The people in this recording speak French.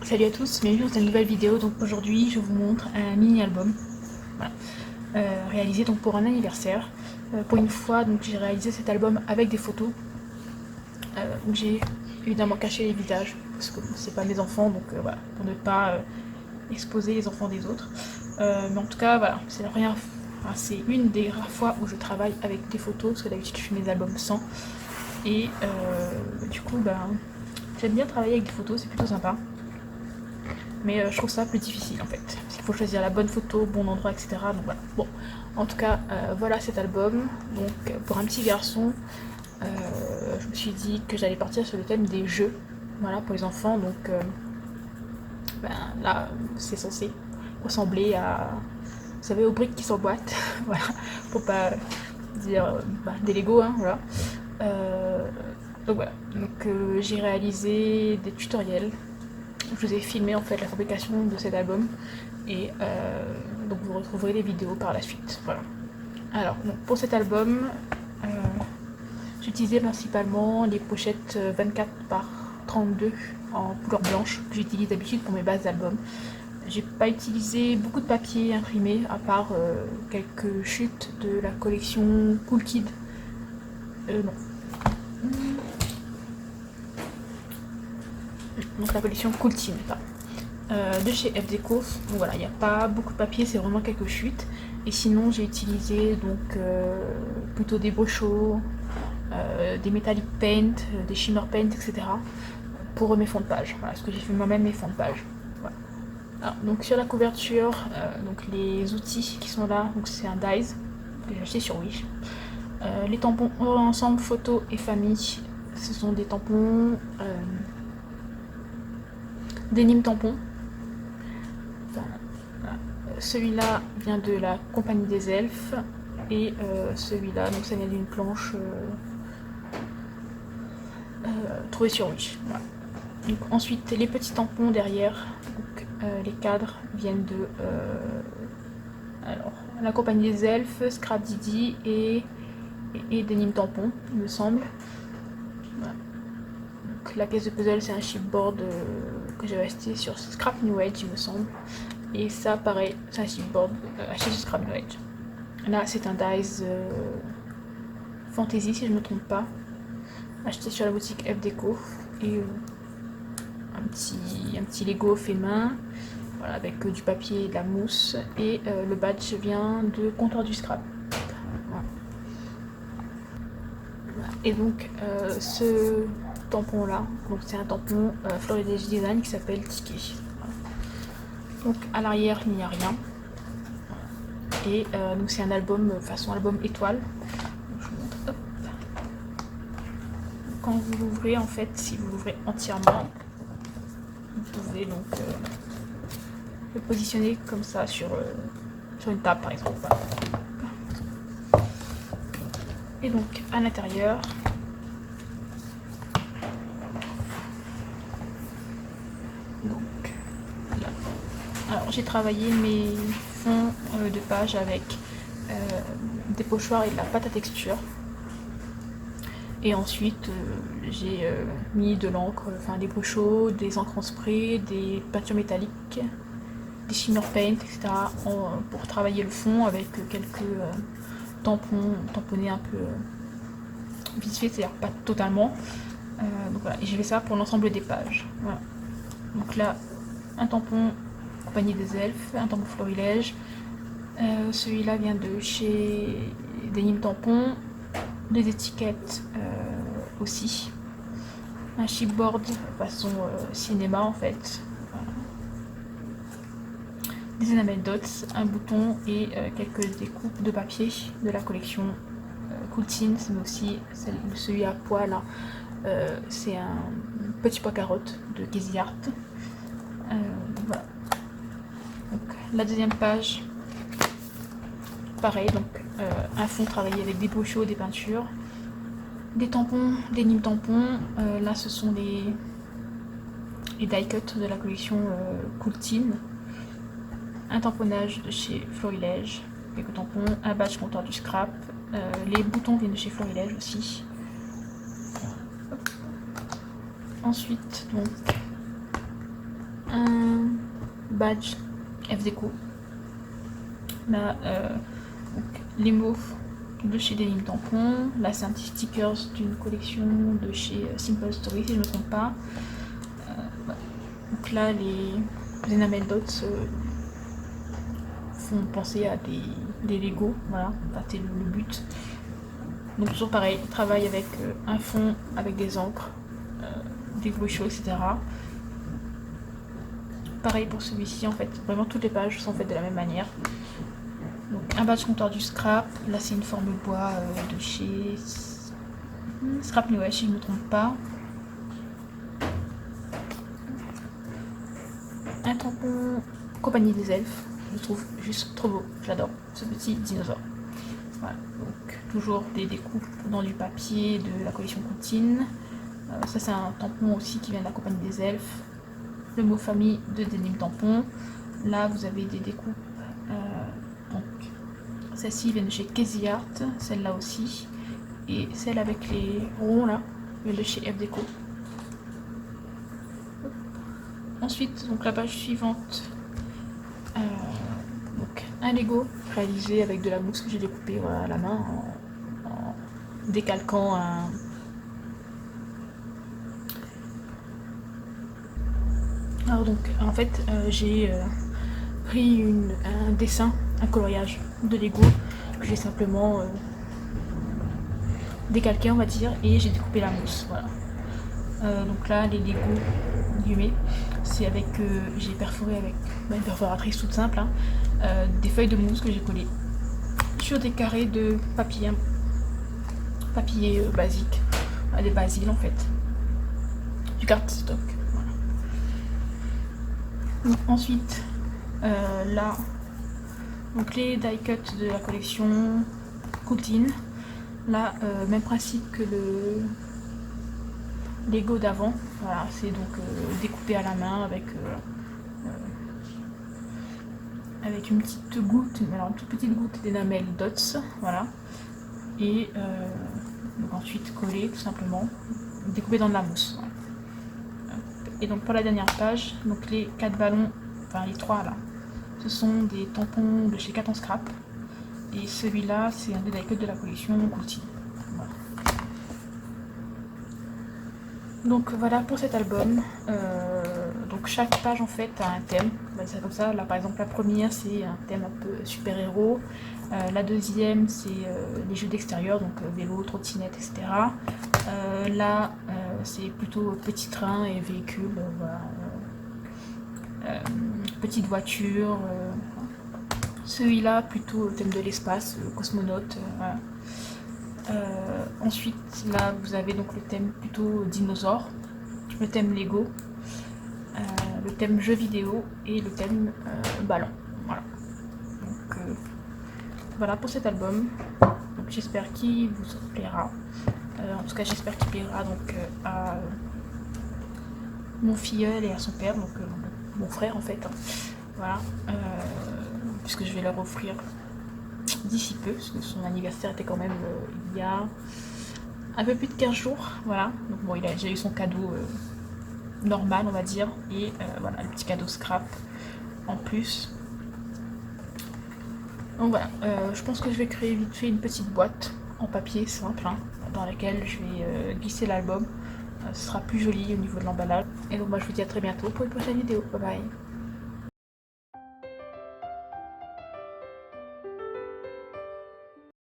Salut à tous, bienvenue dans cette nouvelle vidéo. Donc aujourd'hui je vous montre un mini album, voilà, réalisé donc pour un anniversaire. Pour une fois donc j'ai réalisé cet album avec des photos. Donc j'ai évidemment caché les visages parce que c'est pas mes enfants, donc voilà, pour ne pas exposer les enfants des autres. Mais en tout cas voilà, c'est la première, enfin, c'est une des rares fois où je travaille avec des photos parce que d'habitude je fais mes albums sans. Et du coup j'aime bien travailler avec des photos, c'est plutôt sympa. Mais je trouve ça plus difficile en fait. Il faut choisir la bonne photo, bon endroit, etc. Donc voilà. Bon, en tout cas, voilà cet album. Donc pour un petit garçon, je me suis dit que j'allais partir sur le thème des jeux. Voilà, pour les enfants. Donc là, c'est censé ressembler à, vous savez, aux briques qui s'emboîtent. Voilà, pour pas dire des Lego, hein, voilà. Donc voilà. Donc j'ai réalisé des tutoriels. Je vous ai filmé en fait la fabrication de cet album et donc vous retrouverez les vidéos par la suite. Voilà. Alors donc, pour cet album, j'utilisais principalement les pochettes 24 par 32 en couleur blanche que j'utilise d'habitude pour mes bases d'album. J'ai pas utilisé beaucoup de papier imprimé à part quelques chutes de la collection Cool Kid. Non. Donc la collection Cool Teen, de chez F Deco. Donc voilà, il n'y a pas beaucoup de papier, c'est vraiment quelques chutes. Et sinon j'ai utilisé donc plutôt des brochos, des metallic paint, des shimmer paint, etc. pour mes fonds de page. Voilà, parce que j'ai fait moi-même mes fonds de page. Voilà. Alors, donc sur la couverture, donc les outils qui sont là, donc c'est un dies que j'ai acheté sur Wish. Les tampons ensemble photo et famille, ce sont des tampons Denim tampon. Enfin, celui-là vient de la compagnie des elfes et celui-là donc ça vient d'une planche trouvée sur Wish. Voilà. Donc, ensuite les petits tampons derrière, donc, les cadres viennent de alors, la compagnie des elfes, Scrap Didi et Denim tampon il me semble. Voilà. Donc, la caisse de puzzle c'est un chipboard que j'avais acheté sur Scrap New Age il me semble. Et ça pareil, c'est un chipboard acheté sur Scrap New Age. Là c'est un dies fantasy si je ne me trompe pas, acheté sur la boutique F Deco. Et un petit Lego fait main, voilà, avec du papier et de la mousse. Et le badge vient de Comptoir du Scrap. Voilà. Et donc ce tampon là, donc c'est un tampon Florilège Design qui s'appelle Ticket. Voilà. Donc à l'arrière il n'y a rien. Et donc c'est un album façon album étoile. Donc, je vous montre. Hop. Quand vous l'ouvrez en fait, si vous l'ouvrez entièrement, vous pouvez donc le positionner comme ça sur une table par exemple. Voilà. Et donc à l'intérieur, donc là. Alors j'ai travaillé mes fonds de page avec des pochoirs et de la pâte à texture. Et ensuite j'ai mis de l'encre, enfin des brochos, des encres en spray, des peintures métalliques, des shimmer paint, etc. pour travailler le fond avec quelques tampons tamponnés un peu vite fait, c'est-à-dire pas totalement. Donc voilà, et j'ai fait ça pour l'ensemble des pages. Voilà. Donc là, un tampon compagnie des elfes, un tampon Florilège. Celui-là vient de chez Denim tampon. Des étiquettes aussi. Un chipboard façon cinéma en fait. Voilà. Des enamel dots, un bouton et quelques découpes de papier de la collection Cool Teen, mais aussi celui à pois là. C'est un petit pois carotte de Gizzy Art. Voilà. Donc, la deuxième page, pareil, donc un fond travaillé avec des brochos, des peintures, des tampons, des Denim tampons. Là ce sont les die cut de la collection Cool Teen. Un tamponnage de chez Florilège, quelques tampons, un badge Comptoir du Scrap. Les boutons viennent de chez Florilège aussi. Hop. Ensuite donc un badge FDeco. Là, les mots de chez Denim Tampon. Là, c'est un petit stickers d'une collection de chez Simple Story, si je ne me trompe pas. Voilà. Donc là, les enamel dots font penser à des Lego, voilà, enfin, c'est le but. Donc toujours pareil, travail avec un fond, avec des encres, des glue chauds, etc. Pareil pour celui-ci, en fait, vraiment toutes les pages sont faites de la même manière. Donc un badge comptoir du scrap, là c'est une forme bois de chez Scrap New Age, si je ne me trompe pas. Un tampon Compagnie des Elfes, je trouve juste trop beau, j'adore ce petit dinosaure. Voilà, donc toujours des découpes dans du papier de la collection Contine. Ça c'est un tampon aussi qui vient de la Compagnie des Elfes. Le mot famille de Denim Tampon. Là vous avez des découpes, donc celle-ci vient de chez Casey Art, celle-là aussi, et celle avec les ronds là vient de chez FDeco. Ensuite, donc la page suivante, donc un Lego réalisé avec de la mousse que j'ai découpé voilà, à la main en décalquant un. Alors donc en fait j'ai pris un dessin, un coloriage de Lego que j'ai simplement décalqué on va dire et j'ai découpé la mousse, voilà. Donc là les Lego guillemets, c'est avec j'ai perforé avec une perforatrice toute simple, hein, des feuilles de mousse que j'ai collées sur des carrés de papier basique, des basiles en fait, du cardstock. Voilà. Donc, ensuite là donc les die cut de la collection Contine. Là même principe que le Lego d'avant, voilà, c'est donc découpé à la main avec une petite goutte, alors une toute petite goutte d'enamel dots, voilà, et donc ensuite collé tout simplement, découpé dans de la mousse. Voilà. Et donc pour la dernière page, donc les 4 ballons, enfin les 3 là, ce sont des tampons de chez Cat Scrap, et celui-là c'est un des die cut de la collection Contine. Voilà. Donc voilà pour cet album. Donc chaque page en fait a un thème, c'est comme ça. Là par exemple la première c'est un thème un peu super-héros, la deuxième c'est les jeux d'extérieur, donc vélo, trottinette, etc. Là c'est plutôt petit train et véhicule, voilà, petite voiture. Celui-là plutôt thème de l'espace, cosmonaute, voilà. Ensuite là vous avez donc le thème plutôt dinosaure, le thème Lego, le thème jeu vidéo et le thème ballon. Voilà. Donc voilà pour cet album. J'espère qu'il vous plaira. En tout cas j'espère qu'il plaira donc à mon filleul et à son père, donc mon frère en fait. Hein. Voilà. Puisque je vais leur offrir d'ici peu, parce que son anniversaire était quand même il y a un peu plus de 15 jours, voilà. Donc bon, il a déjà eu son cadeau normal, on va dire, et voilà, le petit cadeau scrap en plus. Donc voilà, je pense que je vais créer vite fait une petite boîte en papier simple, hein, dans laquelle je vais glisser l'album. Ce sera plus joli au niveau de l'emballage. Et donc moi je vous dis à très bientôt pour une prochaine vidéo. Bye bye.